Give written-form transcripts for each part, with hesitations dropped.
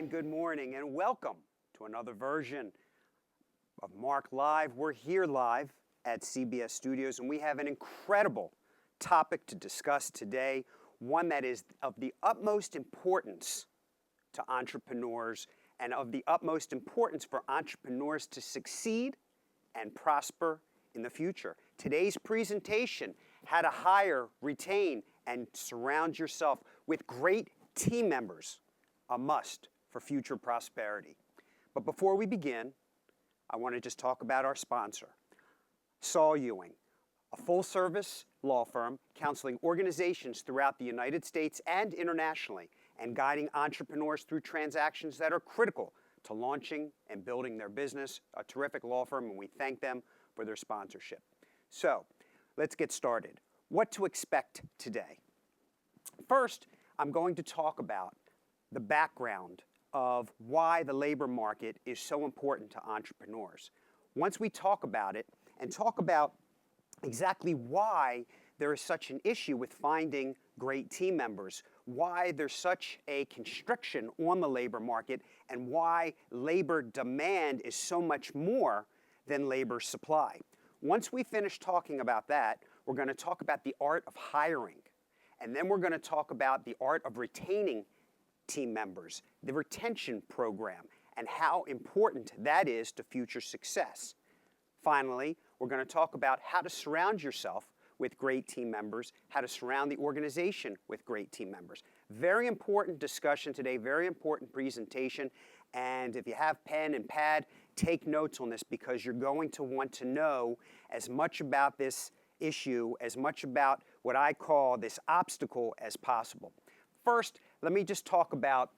and good morning, and welcome to another version of Mark Live. We're here live at CBS Studios, and we have an incredible topic to discuss today, one that is of the utmost importance to entrepreneurs and of the utmost importance for entrepreneurs to succeed and prosper in the future. Today's presentation, how to hire, retain, and surround yourself with great team members, a must for future prosperity. But before we begin, I want to just talk about our sponsor, Saul Ewing, a full-service law firm counseling organizations throughout the United States and internationally, and guiding entrepreneurs through transactions that are critical to launching and building their business. A terrific law firm, and we thank them for their sponsorship. So, let's get started. What to expect today? First, I'm going to talk about the background of why the labor market is so important to entrepreneurs. Once we talk about it and talk about exactly why there is such an issue with finding great team members, why there's such a constriction on the labor market, and why labor demand is so much more than labor supply. Once we finish talking about that, we're going to talk about the art of hiring. And then we're going to talk about the art of retaining team members, the retention program, and how important that is to future success. Finally, we're going to talk about how to surround yourself with great team members, how to surround the organization with great team members. Very important discussion today, very important presentation. And if you have pen and pad, take notes on this, because you're going to want to know as much about this issue, as much about what I call this obstacle as possible. First, let me just talk about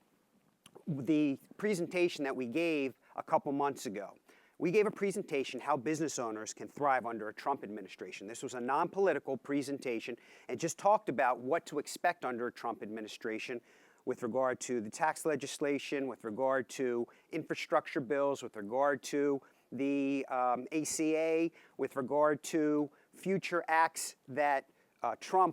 the presentation that we gave a couple months ago. We gave a presentation how business owners can thrive under a Trump administration. This was a non-political presentation and just talked about what to expect under a Trump administration with regard to the tax legislation, with regard to infrastructure bills, with regard to the ACA, with regard to future acts that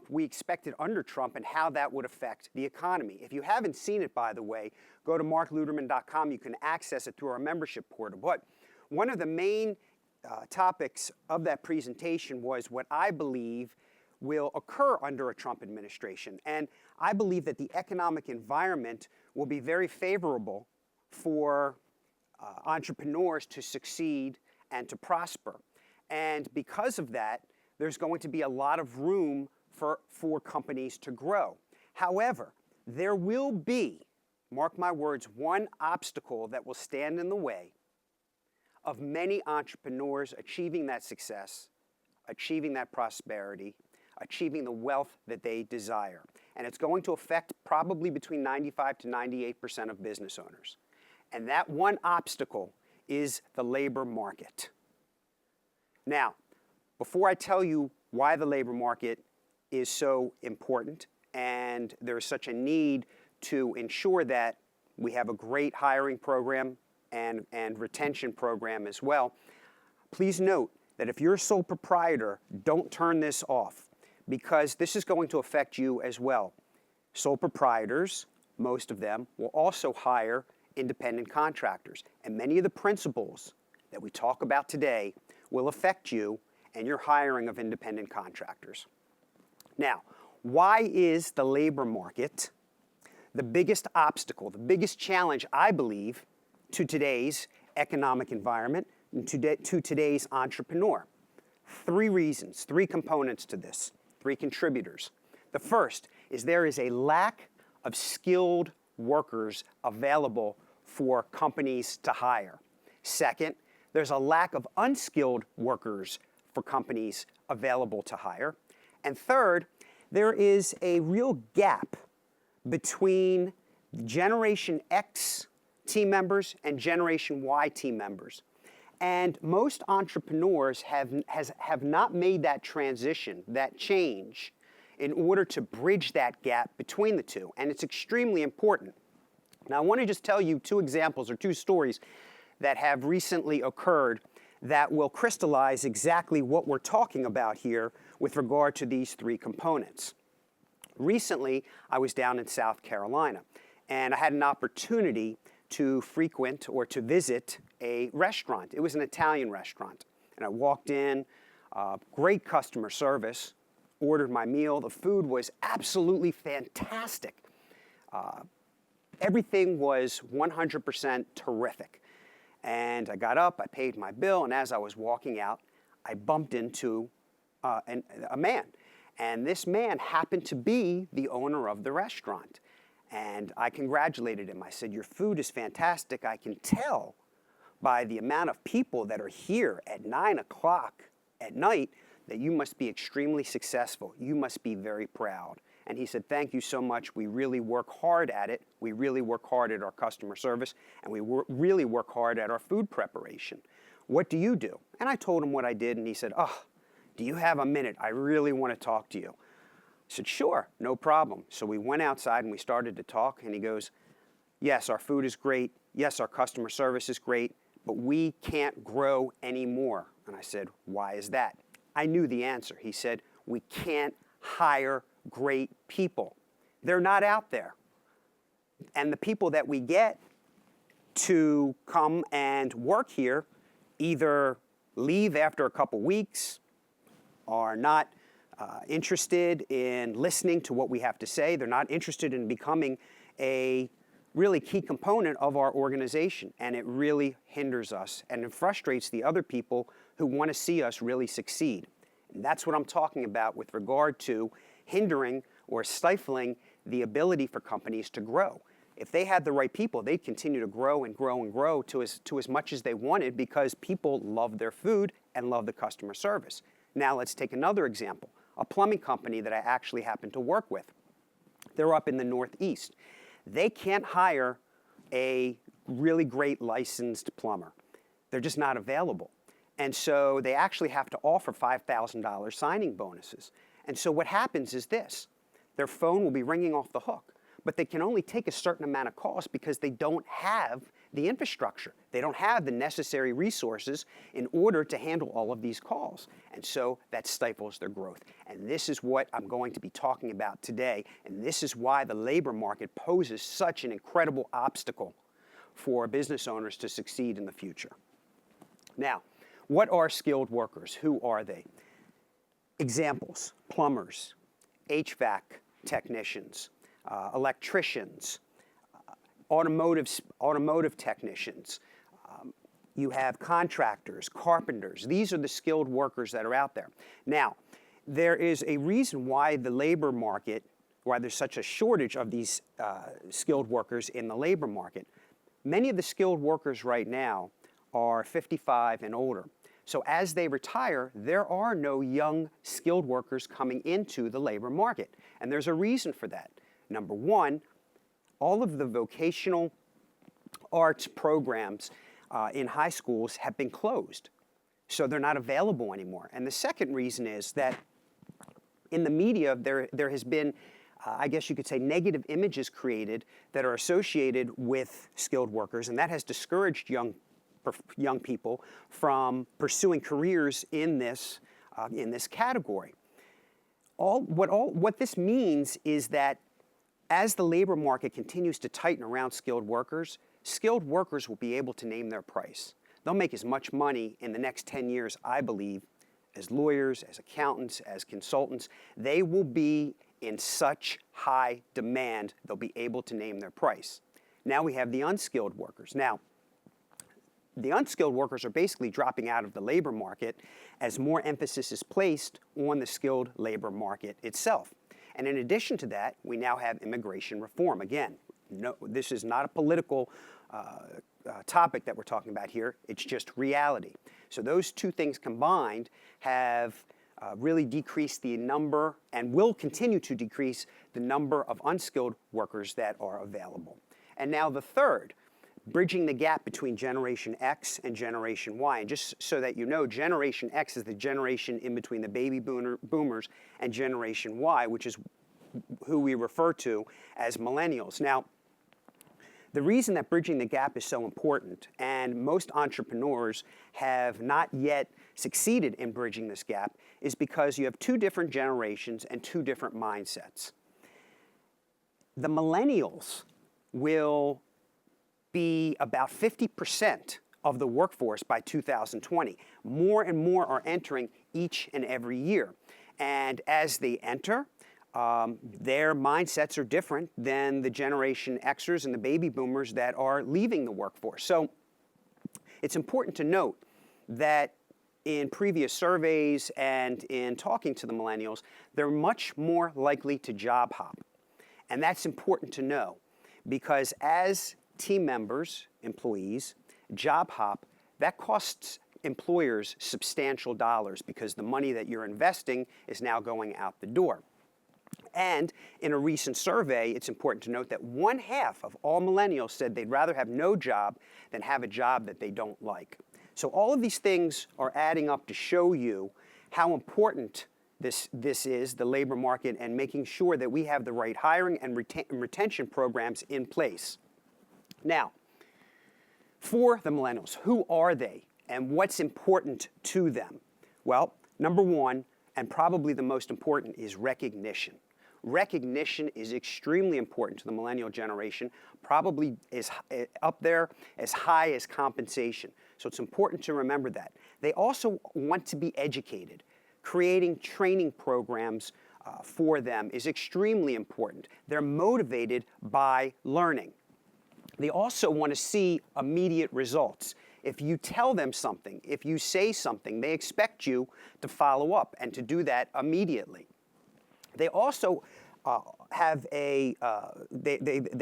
we expected under Trump, and how that would affect the economy. If you haven't seen it, by the way, go to markluterman.com. You can access it through our membership portal. But one of the main topics of that presentation was what I believe will occur under a Trump administration. And I believe that the economic environment will be very favorable for entrepreneurs to succeed and to prosper. And because of that, there's going to be a lot of room for companies to grow. However, there will be, mark my words, one obstacle that will stand in the way of many entrepreneurs achieving that success, achieving that prosperity, achieving the wealth that they desire. And it's going to affect probably between 95 to 98% of business owners. And that one obstacle is the labor market. Now, before I tell you why the labor market is so important and there's such a need to ensure that we have a great hiring program and retention program as well, please note that if you're a sole proprietor, don't turn this off, because this is going to affect you as well. Sole proprietors, most of them, will also hire independent contractors. And many of the principles that we talk about today will affect you and your hiring of independent contractors. Now, why is the labor market the biggest obstacle, the biggest challenge, I believe, to today's economic environment and to today's entrepreneur? 3 reasons, 3 components to this, 3 contributors. The first is there is a lack of skilled workers available for companies to hire. Second, there's a lack of unskilled workers for companies available to hire. And third, there is a real gap between Generation X team members and Generation Y team members. And most entrepreneurs have not made that transition, that change, in order to bridge that gap between the two. And it's extremely important. Now, I want to just tell you 2 examples or 2 stories that have recently occurred that will crystallize exactly what we're talking about here with regard to these 3 components. Recently, I was down in South Carolina, and I had an opportunity to frequent or to visit a restaurant. It was an Italian restaurant. And I walked in, great customer service, ordered my meal. The food was absolutely fantastic. Everything was 100% terrific. And I got up, I paid my bill, and as I was walking out, I bumped into a man. And this man happened to be the owner of the restaurant. And I congratulated him. I said, "Your food is fantastic. I can tell by the amount of people that are here at 9 o'clock at night that you must be extremely successful. You must be very proud." And he said, "Thank you so much. We really work hard at it. We really work hard at our customer service, and we really work hard at our food preparation. What do you do?" And I told him what I did, and he said, "Oh, do you have a minute? I really want to talk to you." I said, "Sure, no problem." So we went outside and we started to talk, and he goes, "Yes, our food is great. Yes, our customer service is great, but we can't grow anymore." And I said, "Why is that?" I knew the answer. He said, "We can't hire great people. They're not out there. And the people that we get to come and work here either leave after a couple weeks, are not interested in listening to what we have to say. They're not interested in becoming a really key component of our organization, and it really hinders us, and it frustrates the other people who want to see us really succeed." And that's what I'm talking about with regard to hindering or stifling the ability for companies to grow. If they had the right people, they'd continue to grow and grow and grow to as much as they wanted, because people love their food and love the customer service. Now let's take another example. A plumbing company that I actually happen to work with. They're up in the Northeast. They can't hire a really great licensed plumber. They're just not available. And so they actually have to offer $5,000 signing bonuses. And so what happens is this: their phone will be ringing off the hook, but they can only take a certain amount of calls because they don't have the infrastructure. They don't have the necessary resources in order to handle all of these calls. And so that stifles their growth. And this is what I'm going to be talking about today. And this is why the labor market poses such an incredible obstacle for business owners to succeed in the future. Now, what are skilled workers? Who are they? Examples: plumbers, HVAC technicians, electricians, automotive technicians. You have contractors, carpenters. These are the skilled workers that are out there. Now, there is a reason why the labor market, why there's such a shortage of these skilled workers in the labor market. Many of the skilled workers right now are 55 and older. So as they retire, there are no young skilled workers coming into the labor market. And there's a reason for that. Number one, all of the vocational arts programs in high schools have been closed. So they're not available anymore. And the second reason is that in the media, there has been, I guess you could say, negative images created that are associated with skilled workers, and that has discouraged young people from pursuing careers in this category. What this means is that as the labor market continues to tighten around skilled workers will be able to name their price. They'll make as much money in the next 10 years, I believe, as lawyers, as accountants, as consultants. They will be in such high demand, they'll be able to name their price. Now we have the unskilled workers. Now, the unskilled workers are basically dropping out of the labor market as more emphasis is placed on the skilled labor market itself. And in addition to that, we now have immigration reform. Again, no, this is not a political topic that we're talking about here. It's just reality. So those two things combined have really decreased the number, and will continue to decrease the number of unskilled workers that are available. And now the third, bridging the gap between Generation X and Generation Y. And just so that you know, Generation X is the generation in between the baby boomers and Generation Y, which is who we refer to as millennials. Now, the reason that bridging the gap is so important, and most entrepreneurs have not yet succeeded in bridging this gap, is because you have two different generations and two different mindsets. The millennials will be about 50% of the workforce by 2020. More and more are entering each and every year. And as they enter, their mindsets are different than the Generation Xers and the baby boomers that are leaving the workforce. So it's important to note that in previous surveys and in talking to the millennials, they're much more likely to job hop. And that's important to know because as team members, employees, job hop, that costs employers substantial dollars because the money that you're investing is now going out the door. And in a recent survey, it's important to note that 1/2 of all millennials said they'd rather have no job than have a job that they don't like. So all of these things are adding up to show you how important this is, the labor market, and making sure that we have the right hiring and retention programs in place. Now, for the millennials, who are they and what's important to them? Well, number one, and probably the most important, is recognition. Recognition is extremely important to the millennial generation, probably is up there as high as compensation. So it's important to remember that. They also want to be educated. Creating training programs for them is extremely important. They're motivated by learning. They also want to see immediate results. If you tell them something, if you say something, they expect you to follow up and to do that immediately. They also have they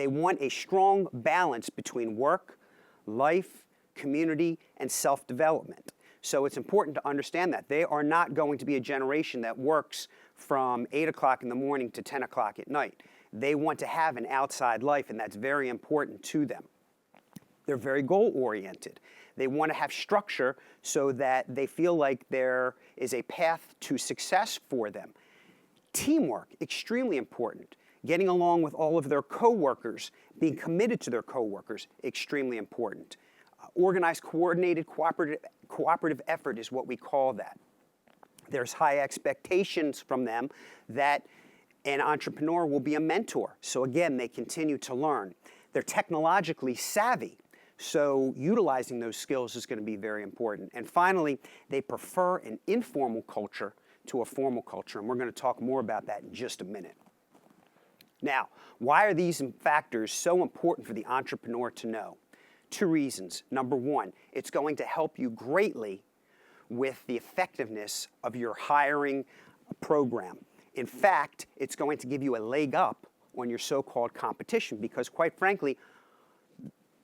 want a strong balance between work, life, community, and self-development. So it's important to understand that. They are not going to be a generation that works from 8 o'clock in the morning to 10 o'clock at night. They want to have an outside life, and that's very important to them. They're very goal-oriented. They want to have structure so that they feel like there is a path to success for them. Teamwork, extremely important. Getting along with all of their coworkers, being committed to their coworkers, extremely important. Organized, coordinated, cooperative effort is what we call that. There's high expectations from them that an entrepreneur will be a mentor. So again, they continue to learn. They're technologically savvy. So utilizing those skills is going to be very important. And finally, they prefer an informal culture to a formal culture. And we're going to talk more about that in just a minute. Now, why are these factors so important for the entrepreneur to know? 2 reasons. Number one, it's going to help you greatly with the effectiveness of your hiring program. In fact, it's going to give you a leg up on your so-called competition because, quite frankly,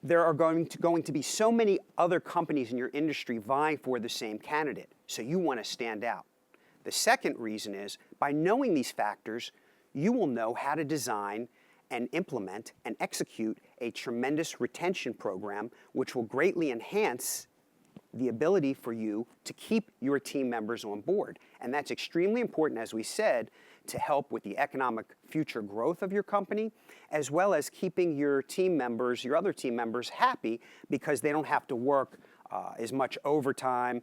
there are going to be so many other companies in your industry vying for the same candidate, so you want to stand out. The second reason is, by knowing these factors, you will know how to design and implement and execute a tremendous retention program, which will greatly enhance the ability for you to keep your team members on board. And that's extremely important, as we said, to help with the economic future growth of your company, as well as keeping your team members, your other team members, happy because they don't have to work as much overtime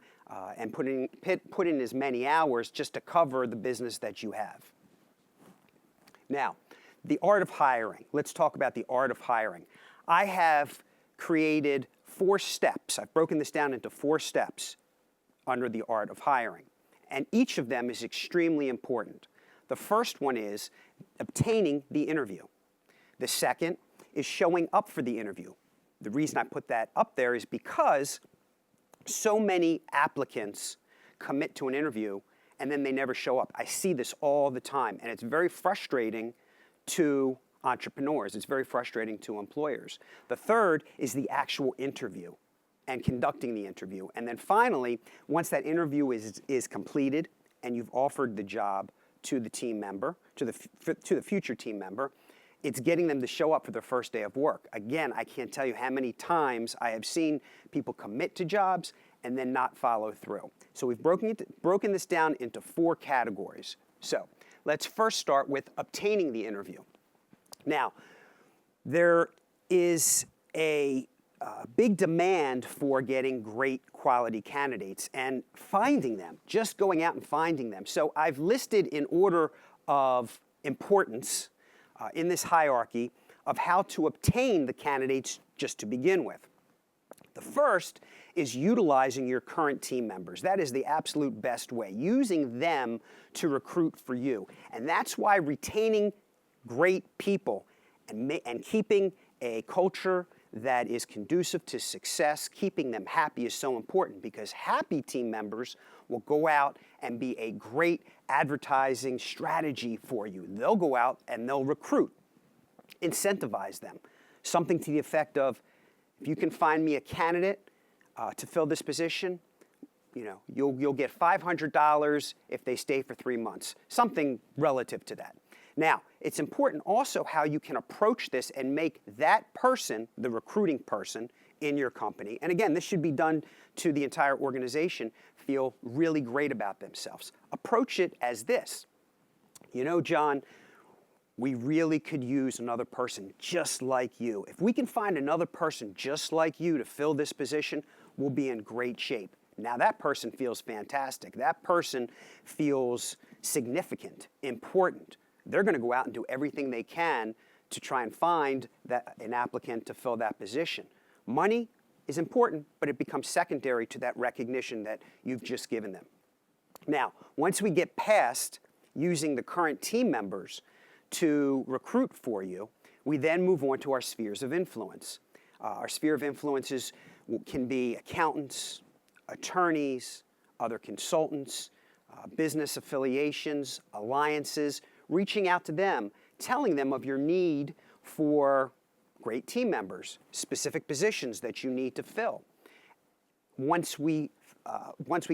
and put in as many hours just to cover the business that you have. Now, the art of hiring. Let's talk about the art of hiring. I have created 4 steps. I've broken this down into 4 steps under the art of hiring. And each of them is extremely important. The first one is obtaining the interview. The second is showing up for the interview. The reason I put that up there is because so many applicants commit to an interview and then they never show up. I see this all the time, and it's very frustrating to entrepreneurs. It's very frustrating to employers. The third is the actual interview and conducting the interview. And then finally, once that interview is completed and you've offered the job to the team member, to the future team member, it's getting them to show up for their first day of work. Again, I can't tell you how many times I have seen people commit to jobs and then not follow through. So we've broken this down into 4 categories. So let's first start with obtaining the interview. Now, there is a big demand for getting great quality candidates and finding them, just going out and finding them. So I've listed in order of importance in this hierarchy, of how to obtain the candidates just to begin with. The first is utilizing your current team members. That is the absolute best way, using them to recruit for you. And that's why retaining great people and keeping a culture that is conducive to success, keeping them happy is so important, because happy team members will go out and be a great advertising strategy for you. They'll go out and they'll recruit, incentivize them. Something to the effect of, if you can find me a candidate to fill this position, you'll get $500 if they stay for 3 months. Something relative to that. Now, it's important also how you can approach this and make that person, the recruiting person in your company, and again, this should be done to the entire organization, feel really great about themselves. Approach it as this. John, we really could use another person just like you. If we can find another person just like you to fill this position, we'll be in great shape. Now that person feels fantastic. That person feels significant, important. They're going to go out and do everything they can to try and find an applicant to fill that position. Money is important, but it becomes secondary to that recognition that you've just given them. Now, once we get past using the current team members to recruit for you, we then move on to our spheres of influence. Our sphere of influences can be accountants, attorneys, other consultants, business affiliations, alliances, reaching out to them, telling them of your need for great team members, specific positions that you need to fill. Once we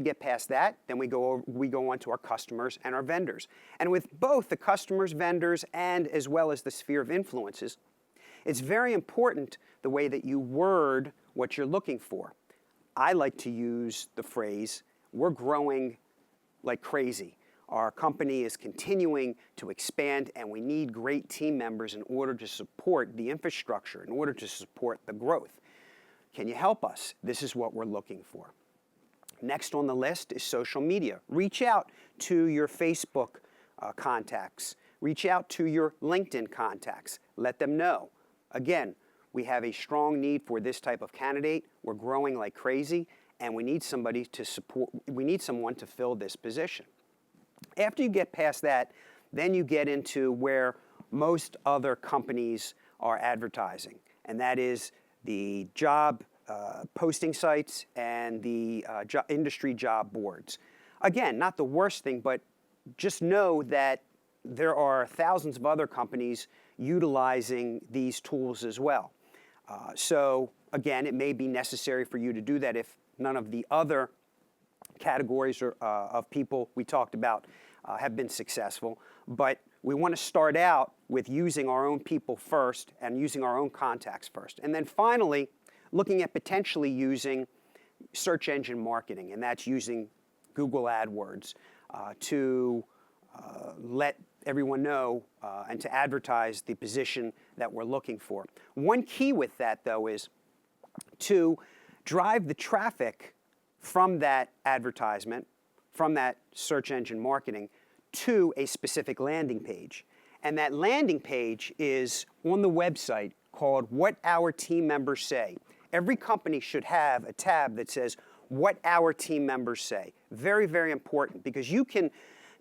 get past that, then we go on to our customers and our vendors. And with both the customers, vendors, and as well as the sphere of influences, it's very important the way that you word what you're looking for. I like to use the phrase, we're growing like crazy. Our company is continuing to expand, and we need great team members in order to support the infrastructure, in order to support the growth. Can you help us? This is what we're looking for. Next on the list is social media. Reach out to your Facebook contacts. Reach out to your LinkedIn contacts. Let them know. Again, we have a strong need for this type of candidate. We're growing like crazy, and we need someone to fill this position. After you get past that, then you get into where most other companies are advertising, and that is the job posting sites and the industry job boards. Again, not the worst thing, but just know that there are thousands of other companies utilizing these tools as well. So again, it may be necessary for you to do that if none of the other categories of people we talked about have been successful. But we want to start out with using our own people first and using our own contacts first. And then finally, looking at potentially using search engine marketing, and that's using Google AdWords to let everyone know and to advertise the position that we're looking for. One key with that, though, is to drive the traffic from that advertisement, from that search engine marketing, to a specific landing page. And that landing page is on the website called What Our Team Members Say. Every company should have a tab that says What Our Team Members Say. Very, very important, because you can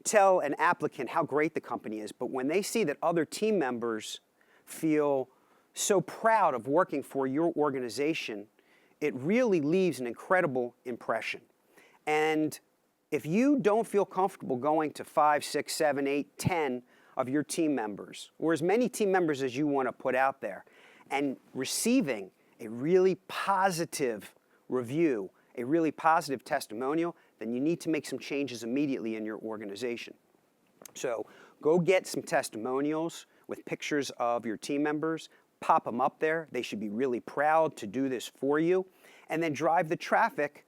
tell an applicant how great the company is, but when they see that other team members feel so proud of working for your organization, it really leaves an incredible impression. And if you don't feel comfortable going to 5, 6, 7, 8, 10 of your team members, or as many team members as you want to put out there, and receiving a really positive review, a really positive testimonial, then you need to make some changes immediately in your organization. So go get some testimonials with pictures of your team members, pop them up there. They should be really proud to do this for you, and then drive the traffic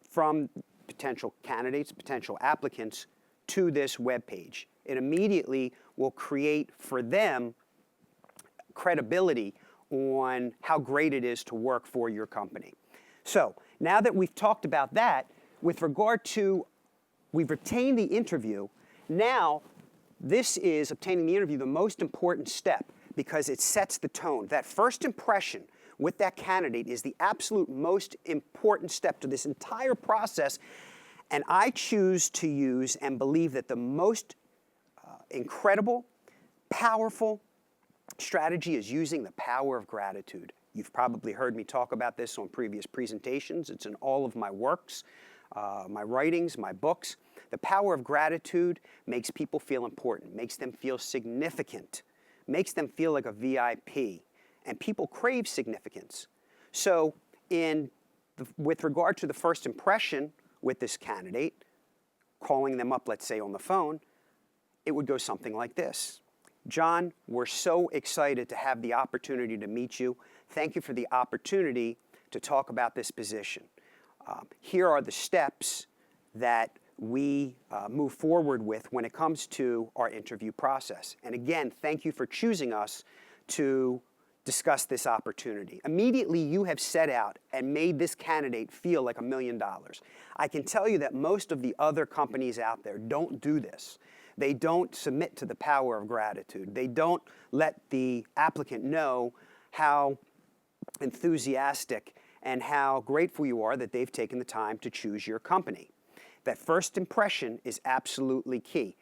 from potential candidates, potential applicants to this web page. It immediately will create for them credibility on how great it is to work for your company. So now that we've talked about that, with regard to we've retained the interview, now this is obtaining the interview, the most important step, because it sets the tone. That first impression with that candidate is the absolute most important step to this entire process. And I choose to use and believe that the most incredible, powerful strategy is using the power of gratitude. You've probably heard me talk about this on previous presentations. It's in all of my works, my writings, my books. The power of gratitude makes people feel important, makes them feel significant, makes them feel like a VIP, and people crave significance. So with regard to the first impression with this candidate, calling them up, let's say on the phone, it would go something like this. John, we're so excited to have the opportunity to meet you. Thank you for the opportunity to talk about this position. Here are the steps that we move forward with when it comes to our interview process. And again, thank you for choosing us to discuss this opportunity. Immediately, you have set out and made this candidate feel like $1 million. I can tell you that most of the other companies out there don't do this. They don't submit to the power of gratitude. They don't let the applicant know how enthusiastic and how grateful you are that they've taken the time to choose your company. That first impression is absolutely key.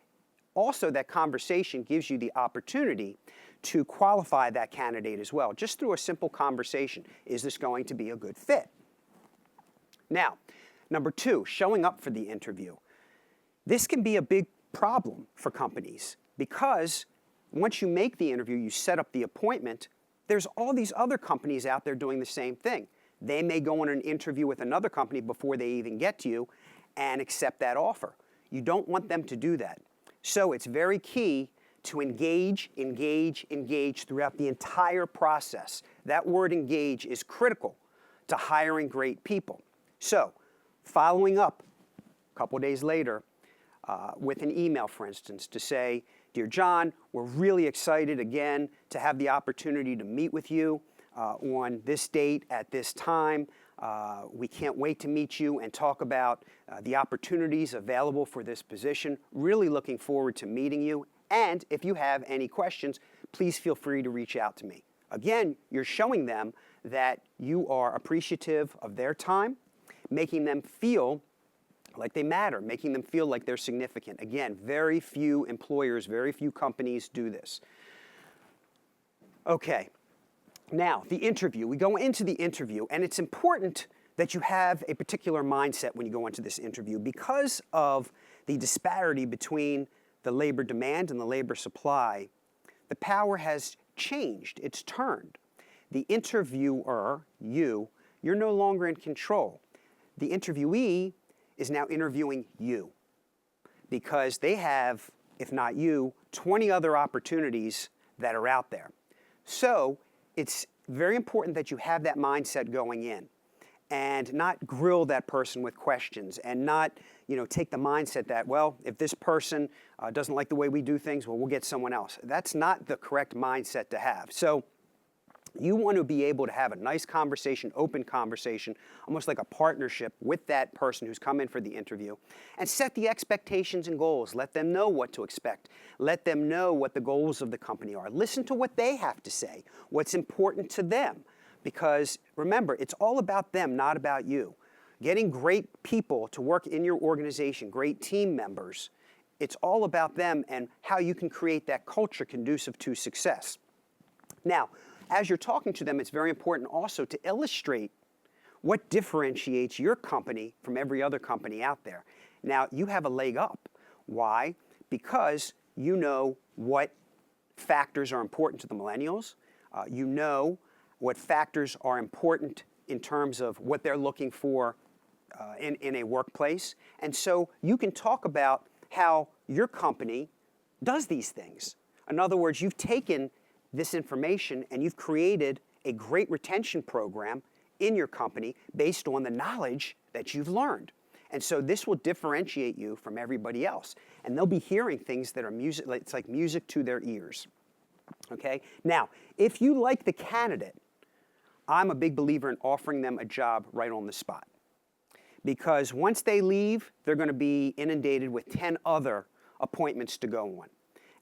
Also, that conversation gives you the opportunity to qualify that candidate as well, just through a simple conversation. Is this going to be a good fit? Now, number two, showing up for the interview. This can be a big problem for companies because once you make the interview, you set up the appointment, there's all these other companies out there doing the same thing. They may go on an interview with another company before they even get to you and accept that offer. You don't want them to do that. So it's very key to engage throughout the entire process. That word engage is critical to hiring great people. So following up a couple days later with an email, for instance, to say, Dear John, we're really excited again to have the opportunity to meet with you on this date at this time. We can't wait to meet you and talk about the opportunities available for this position. Really looking forward to meeting you. And if you have any questions, please feel free to reach out to me. Again, you're showing them that you are appreciative of their time, making them feel like they matter, making them feel like they're significant. Again, very few employers, very few companies do this. Okay. Now, the interview. We go into the interview, and it's important that you have a particular mindset when you go into this interview because of the disparity between the labor demand and the labor supply. The power has changed. It's turned. The interviewer, you're no longer in control. The interviewee is now interviewing you because they have, if not you, 20 other opportunities that are out there. So it's very important that you have that mindset going in and not grill that person with questions and not, take the mindset that, well, if this person doesn't like the way we do things, well, we'll get someone else. That's not the correct mindset to have. So you want to be able to have a nice conversation, open conversation, almost like a partnership with that person who's come in for the interview, and set the expectations and goals. Let them know what to expect. Let them know what the goals of the company are. Listen to what they have to say, what's important to them. Because remember, it's all about them, not about you. Getting great people to work in your organization, great team members, it's all about them and how you can create that culture conducive to success. Now, as you're talking to them, it's very important also to illustrate what differentiates your company from every other company out there. Now, you have a leg up. Why? Because you know what factors are important to the millennials. You know what factors are important in terms of what they're looking for in a workplace. And so you can talk about how your company does these things. In other words, you've taken this information and you've created a great retention program in your company based on the knowledge that you've learned. And so this will differentiate you from everybody else. And they'll be hearing things that are music, it's like music to their ears. Okay? Now, if you like the candidate, I'm a big believer in offering them a job right on the spot. Because once they leave, they're going to be inundated with 10 other appointments to go on.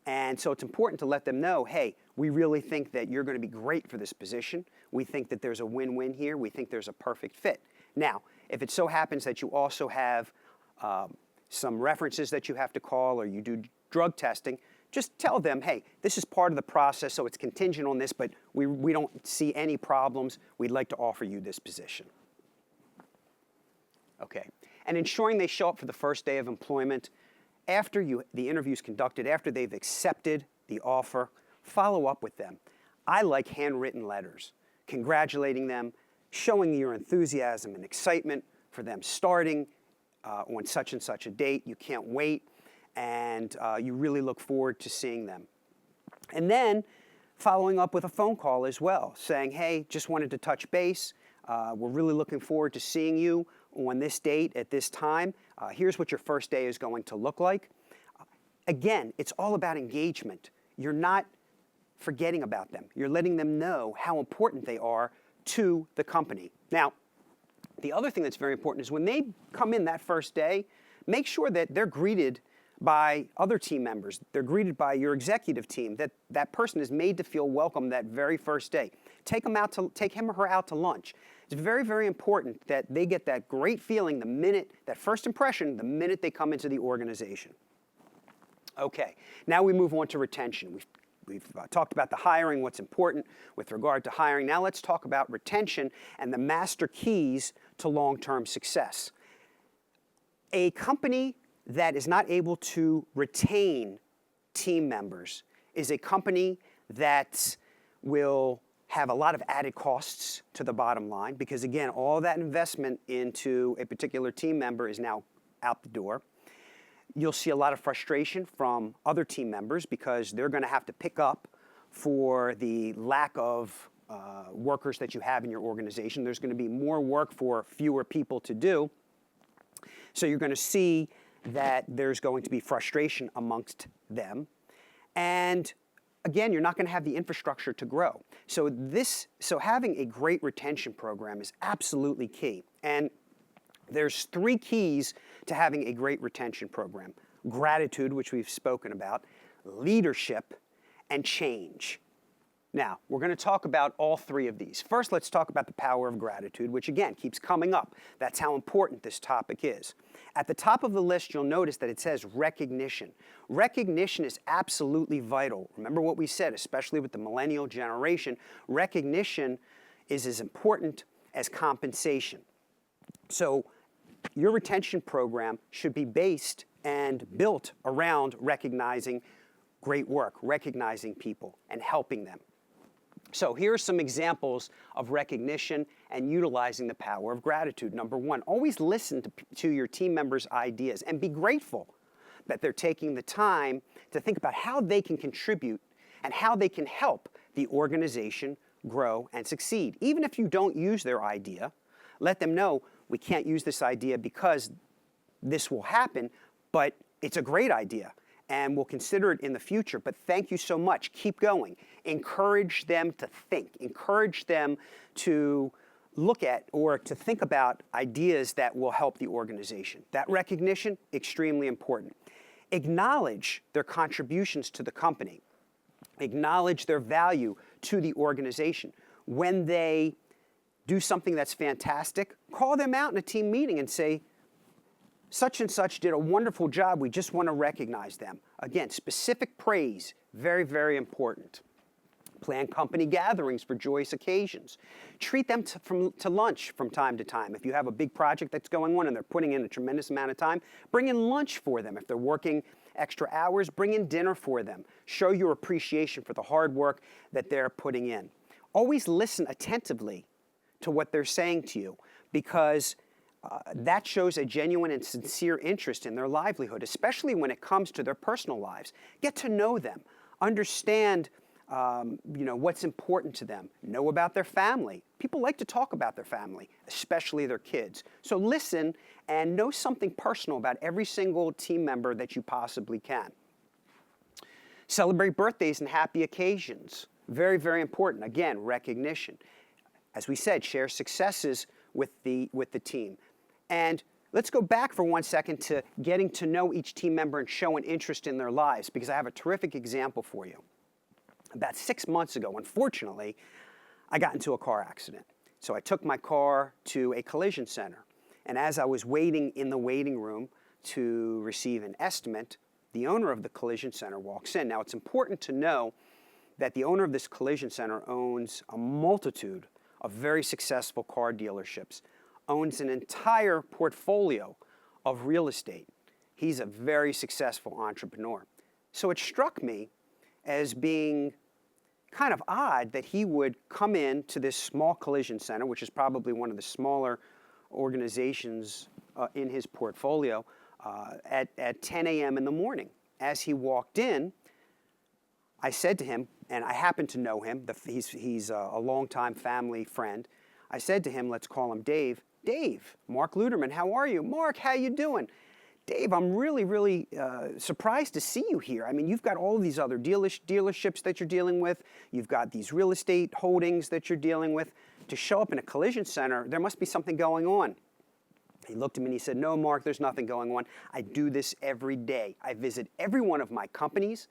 And so it's important to let them know, hey, we really think that you're going to be great for this position. We think that there's a win-win here. We think there's a perfect fit. Now, if it so happens that you also have some references that you have to call, or you do drug testing, just tell them, hey, this is part of the process, so it's contingent on this, but we don't see any problems. We'd like to offer you this position. Okay. And ensuring they show up for the first day of employment. After the interview is conducted, after they've accepted the offer, follow up with them. I like handwritten letters, congratulating them, showing your enthusiasm and excitement for them starting on such and such a date. You can't wait, and you really look forward to seeing them. And then following up with a phone call as well, saying, hey, just wanted to touch base. We're really looking forward to seeing you on this date at this time. Here's what your first day is going to look like. Again, it's all about engagement. You're not forgetting about them. You're letting them know how important they are to the company. Now, the other thing that's very important is when they come in that first day, make sure that they're greeted by other team members. They're greeted by your executive team, that that person is made to feel welcome that very first day. Take him or her out to lunch. It's very, very important that they get that great feeling that first impression, the minute they come into the organization. Okay, now we move on to retention. We've talked about the hiring, what's important with regard to hiring. Now let's talk about retention and the master keys to long-term success. A company that is not able to retain team members is a company that will have a lot of added costs to the bottom line because, again, all that investment into a particular team member is now out the door. You'll see a lot of frustration from other team members because they're going to have to pick up for the lack of workers that you have in your organization. There's going to be more work for fewer people to do. So you're going to see that there's going to be frustration amongst them. And again, you're not going to have the infrastructure to grow. So having a great retention program is absolutely key. And there's 3 keys to having a great retention program: gratitude, which we've spoken about, leadership, and change. Now, we're going to talk about all 3 of these. First, let's talk about the power of gratitude, which again keeps coming up. That's how important this topic is. At the top of the list, you'll notice that it says recognition. Recognition is absolutely vital. Remember what we said, especially with the millennial generation, recognition is as important as compensation. So your retention program should be based and built around recognizing great work, recognizing people, and helping them. So here are some examples of recognition and utilizing the power of gratitude. Number 1, always listen to your team members' ideas and be grateful that they're taking the time to think about how they can contribute and how they can help the organization grow and succeed. Even if you don't use their idea, let them know, we can't use this idea because this will happen, but it's a great idea. And we'll consider it in the future, but thank you so much. Keep going. Encourage them to think. Encourage them to look at or to think about ideas that will help the organization. That recognition, extremely important. Acknowledge their contributions to the company. Acknowledge their value to the organization. When they do something that's fantastic, call them out in a team meeting and say, such and such did a wonderful job. We just want to recognize them. Again, specific praise, very, very important. Plan company gatherings for joyous occasions. Treat them to lunch from time to time. If you have a big project that's going on and they're putting in a tremendous amount of time, bring in lunch for them. If they're working extra hours, bring in dinner for them. Show your appreciation for the hard work that they're putting in. Always listen attentively to what they're saying to you because that shows a genuine and sincere interest in their livelihood, especially when it comes to their personal lives. Get to know them. Understand what's important to them. Know about their family. People like to talk about their family, especially their kids. So listen and know something personal about every single team member that you possibly can. Celebrate birthdays and happy occasions. Very, very important. Again, recognition. As we said, share successes with the team. And let's go back for 1 second to getting to know each team member and showing interest in their lives, because I have a terrific example for you. About 6 months ago, unfortunately, I got into a car accident. So I took my car to a collision center. And as I was waiting in the waiting room to receive an estimate, the owner of the collision center walks in. Now, it's important to know that the owner of this collision center owns a multitude of very successful car dealerships, owns an entire portfolio of real estate. He's a very successful entrepreneur. So it struck me as being kind of odd that he would come in to this small collision center, which is probably one of the smaller organizations in his portfolio, at 10 a.m. in the morning. As he walked in, I said to him, and I happen to know him, he's a longtime family friend. I said to him, let's call him Dave. Dave, Mark Luterman, how are you? Mark, how you doing? Dave, I'm really surprised to see you here. I mean, you've got all these other dealerships that you're dealing with. You've got these real estate holdings that you're dealing with. To show up in a collision center, there must be something going on. He looked at me and he said, no, Mark, there's nothing going on. I do this every day. I visit every one of my companies.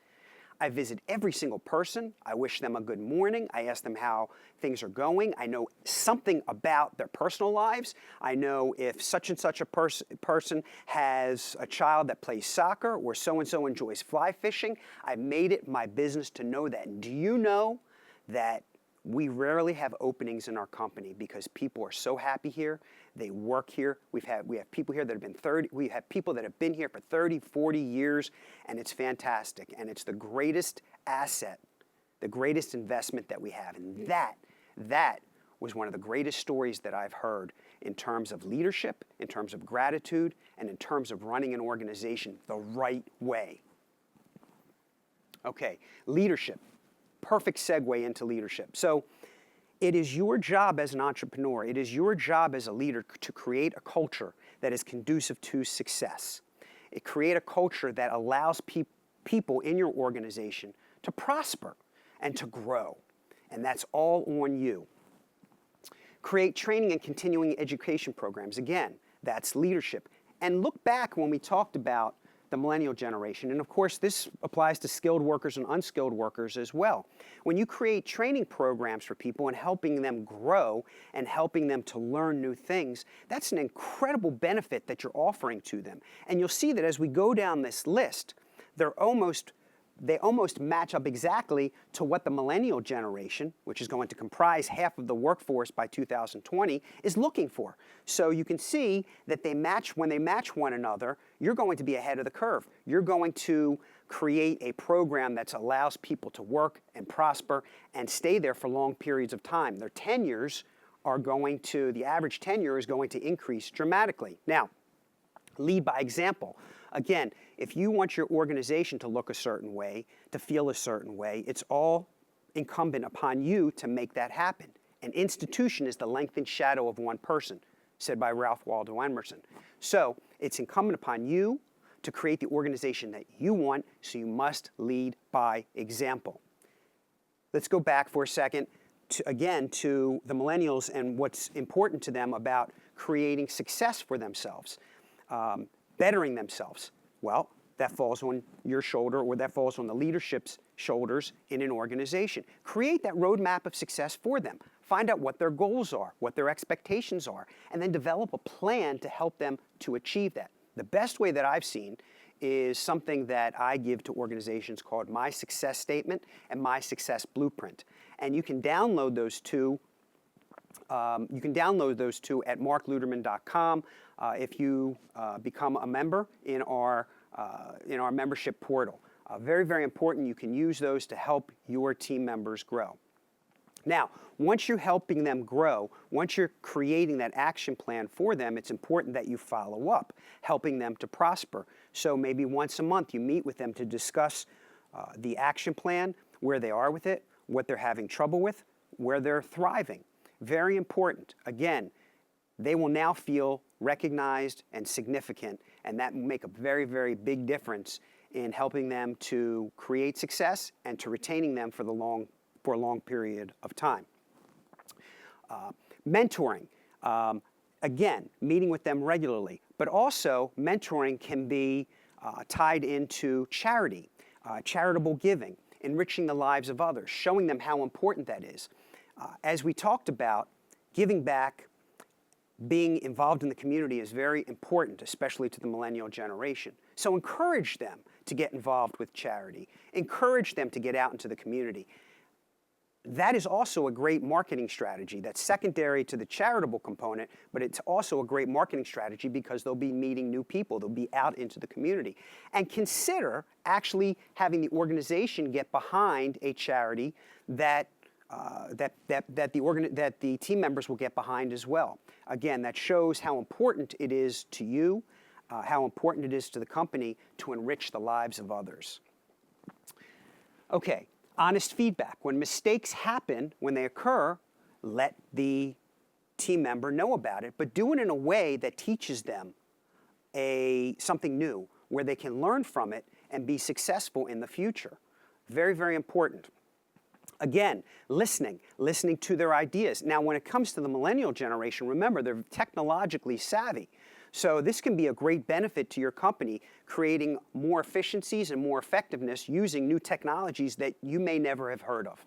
I visit every single person. I wish them a good morning. I ask them how things are going. I know something about their personal lives. I know if such and such a person has a child that plays soccer or so-and-so enjoys fly fishing. I've made it my business to know that. And do you know that we rarely have openings in our company because people are so happy here. They work here. We have people here that have been we have people that have been here for 30, 40 years, and it's fantastic. And it's the greatest asset, the greatest investment that we have. And that was one of the greatest stories that I've heard in terms of leadership, in terms of gratitude, and in terms of running an organization the right way. Okay, leadership. Perfect segue into leadership. So it is your job as an entrepreneur, it is your job as a leader to create a culture that is conducive to success. Create a culture that allows people in your organization to prosper and to grow. And that's all on you. Create training and continuing education programs. Again, that's leadership. And look back when we talked about the millennial generation. And of course, this applies to skilled workers and unskilled workers as well. When you create training programs for people and helping them grow and helping them to learn new things, that's an incredible benefit that you're offering to them. And you'll see that as we go down this list, they almost match up exactly to what the millennial generation, which is going to comprise half of the workforce by 2020, is looking for. So you can see that when they match one another, you're going to be ahead of the curve. You're going to create a program that allows people to work and prosper and stay there for long periods of time. Their tenures the average tenure is going to increase dramatically. Now, lead by example. Again, if you want your organization to look a certain way, to feel a certain way, it's all incumbent upon you to make that happen. An institution is the lengthened shadow of one person, said by Ralph Waldo Emerson. So it's incumbent upon you to create the organization that you want, so you must lead by example. Let's go back for a second to the millennials and what's important to them about creating success for themselves. Bettering themselves. Well, that falls on your shoulder, or that falls on the leadership's shoulders in an organization. Create that roadmap of success for them. Find out what their goals are, what their expectations are, and then develop a plan to help them to achieve that. The best way that I've seen is something that I give to organizations called My Success Statement and My Success Blueprint. And you can download those two at markluterman.com if you become a member in our membership portal. Very, very important. You can use those to help your team members grow. Now, once you're helping them grow, once you're creating that action plan for them, it's important that you follow up, helping them to prosper. So maybe once a month you meet with them to discuss the action plan, where they are with it, what they're having trouble with, where they're thriving. Very important. Again, they will now feel recognized and significant, and that will make a very, very big difference in helping them to create success and to retaining them for a long period of time. Mentoring. Again, meeting with them regularly, but also mentoring can be tied into charity, charitable giving, enriching the lives of others, showing them how important that is. As we talked about, giving back, being involved in the community is very important, especially to the millennial generation. So encourage them to get involved with charity. Encourage them to get out into the community. That is also a great marketing strategy that's secondary to the charitable component, but it's also a great marketing strategy because they'll be meeting new people. They'll be out into the community. And consider actually having the organization get behind a charity that the team members will get behind as well. Again, that shows how important it is to you, how important it is to the company to enrich the lives of others. Okay. Honest feedback. When mistakes happen, when they occur, let the team member know about it, but do it in a way that teaches them something new, where they can learn from it and be successful in the future. Very, very important. Again, listening to their ideas. Now, when it comes to the millennial generation, remember, they're technologically savvy. So this can be a great benefit to your company, creating more efficiencies and more effectiveness using new technologies that you may never have heard of.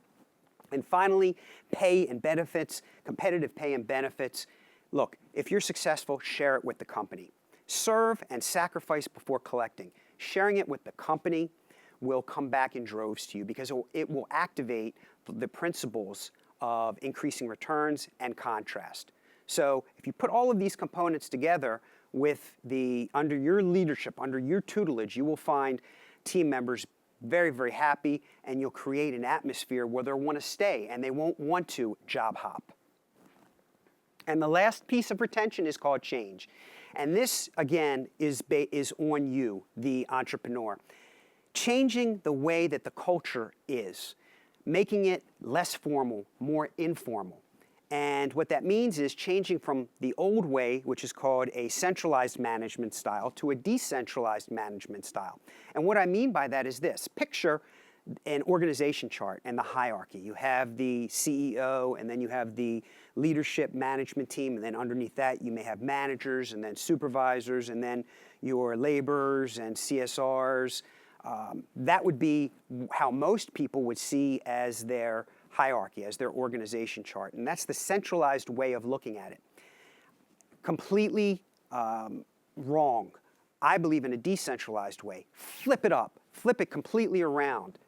And finally, pay and benefits, competitive pay and benefits. Look, if you're successful, share it with the company. Serve and sacrifice before collecting. Sharing it with the company will come back in droves to you because it will activate the principles of increasing returns and contrast. So if you put all of these components together under your leadership, under your tutelage, you will find team members very, very happy, and you'll create an atmosphere where they'll want to stay and they won't want to job hop. And the last piece of retention is called change. And this, again, is on you, the entrepreneur. Changing the way that the culture is, making it less formal, more informal. And what that means is changing from the old way, which is called a centralized management style, to a decentralized management style. And what I mean by that is this. Picture an organization chart and the hierarchy. You have the CEO, and then you have the leadership management team, and then underneath that you may have managers, and then supervisors, and then your laborers and CSRs. That would be how most people would see as their hierarchy, as their organization chart. And that's the centralized way of looking at it. Completely wrong. I believe in a decentralized way. Flip it up. Flip it completely around.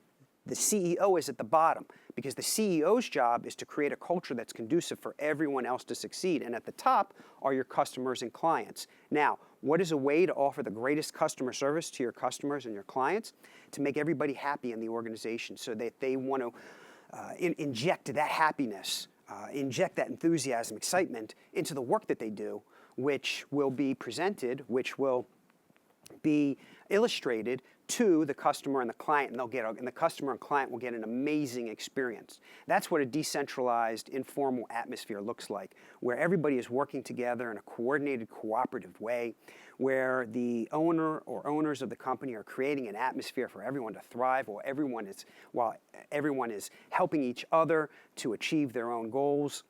The CEO is at the bottom because the CEO's job is to create a culture that's conducive for everyone else to succeed. And at the top are your customers and clients. Now, what is a way to offer the greatest customer service to your customers and your clients? To make everybody happy in the organization so that they want to inject that happiness, inject that enthusiasm, excitement into the work that they do, which will be presented, which will be illustrated to the customer and the client, and the customer and client will get an amazing experience. That's what a decentralized, informal atmosphere looks like, where everybody is working together in a coordinated, cooperative way, where the owner or owners of the company are creating an atmosphere for everyone to thrive, while everyone is helping each other to achieve their own goals.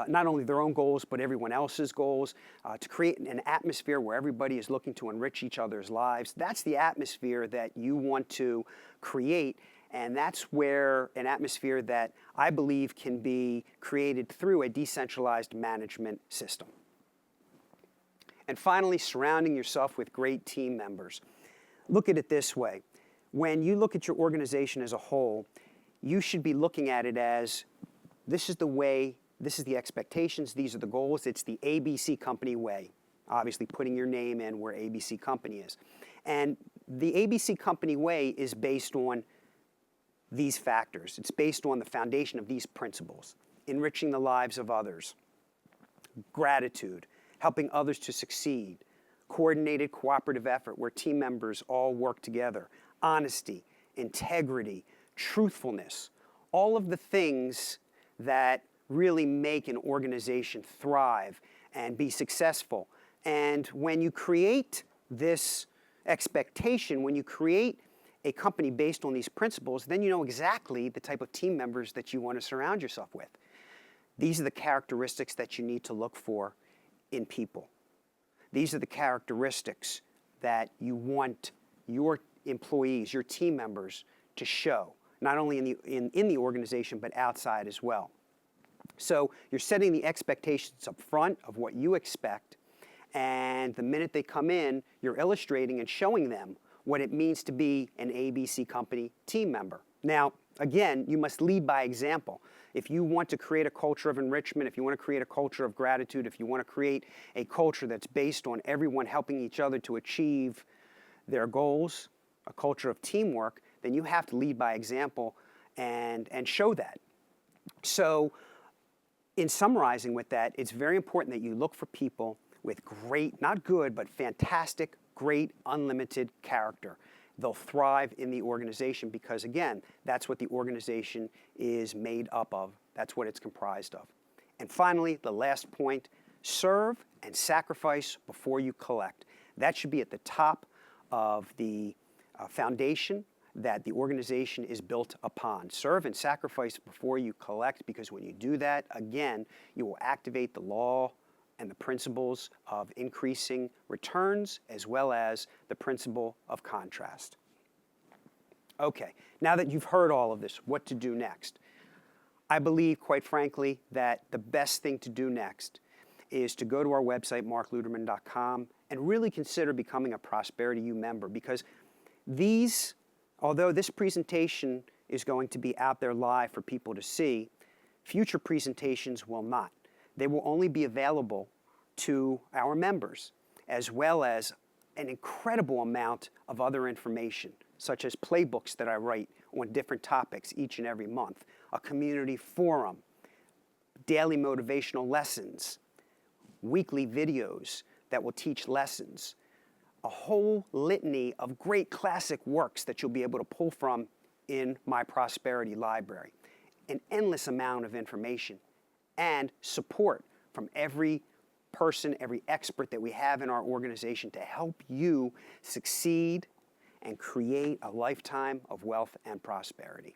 Not only their own goals, but everyone else's goals, to create an atmosphere where everybody is looking to enrich each other's lives. That's the atmosphere that you want to create, and that's where an atmosphere that I believe can be created through a decentralized management system. And finally, surrounding yourself with great team members. Look at it this way. When you look at your organization as a whole, you should be looking at it as, this is the way, this is the expectations, these are the goals. It's the ABC Company way. Obviously, putting your name in where ABC Company is. And the ABC Company way is based on these factors. It's based on the foundation of these principles: enriching the lives of others, gratitude, helping others to succeed, coordinated cooperative effort where team members all work together, honesty, integrity, truthfulness, all of the things that really make an organization thrive and be successful. And when you create this expectation, when you create a company based on these principles, then you know exactly the type of team members that you want to surround yourself with. These are the characteristics that you need to look for in people. These are the characteristics that you want your employees, your team members to show, not only in the organization, but outside as well. So you're setting the expectations up front of what you expect, and the minute they come in, you're illustrating and showing them what it means to be an ABC company team member. Now, again, you must lead by example. If you want to create a culture of enrichment, if you want to create a culture of gratitude, if you want to create a culture that's based on everyone helping each other to achieve their goals, a culture of teamwork, then you have to lead by example and show that. So, in summarizing with that, it's very important that you look for people with great, not good, but fantastic, great, unlimited character. They'll thrive in the organization because, again, that's what the organization is made up of. That's what it's comprised of. And finally, the last point, serve and sacrifice before you collect. That should be at the top of the foundation that the organization is built upon. Serve and sacrifice before you collect, because when you do that, again, you will activate the law and the principles of increasing returns, as well as the principle of contrast. Okay, now that you've heard all of this, what to do next? I believe, quite frankly, that the best thing to do next is to go to our website, markluterman.com, and really consider becoming a Prosperity-U member, because although this presentation is going to be out there live for people to see, future presentations will not. They will only be available to our members, as well as an incredible amount of other information, such as playbooks that I write on different topics each and every month, a community forum, daily motivational lessons, weekly videos that will teach lessons, a whole litany of great classic works that you'll be able to pull from in my Prosperity Library, an endless amount of information, and support from every person, every expert that we have in our organization to help you succeed and create a lifetime of wealth and prosperity.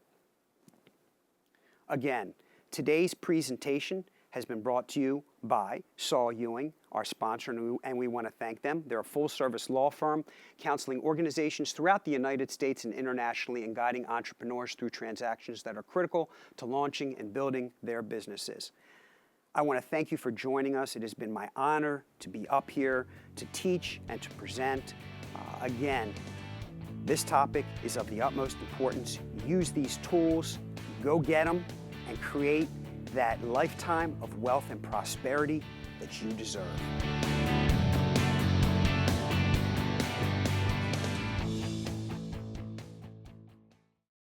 Again, today's presentation has been brought to you by Saul Ewing, our sponsor, and we want to thank them. They're a full-service law firm counseling organizations throughout the United States and internationally, and guiding entrepreneurs through transactions that are critical to launching and building their businesses. I want to thank you for joining us. It has been my honor to be up here to teach and to present. Again, this topic is of the utmost importance. Use these tools, go get them, and create that lifetime of wealth and prosperity that you deserve.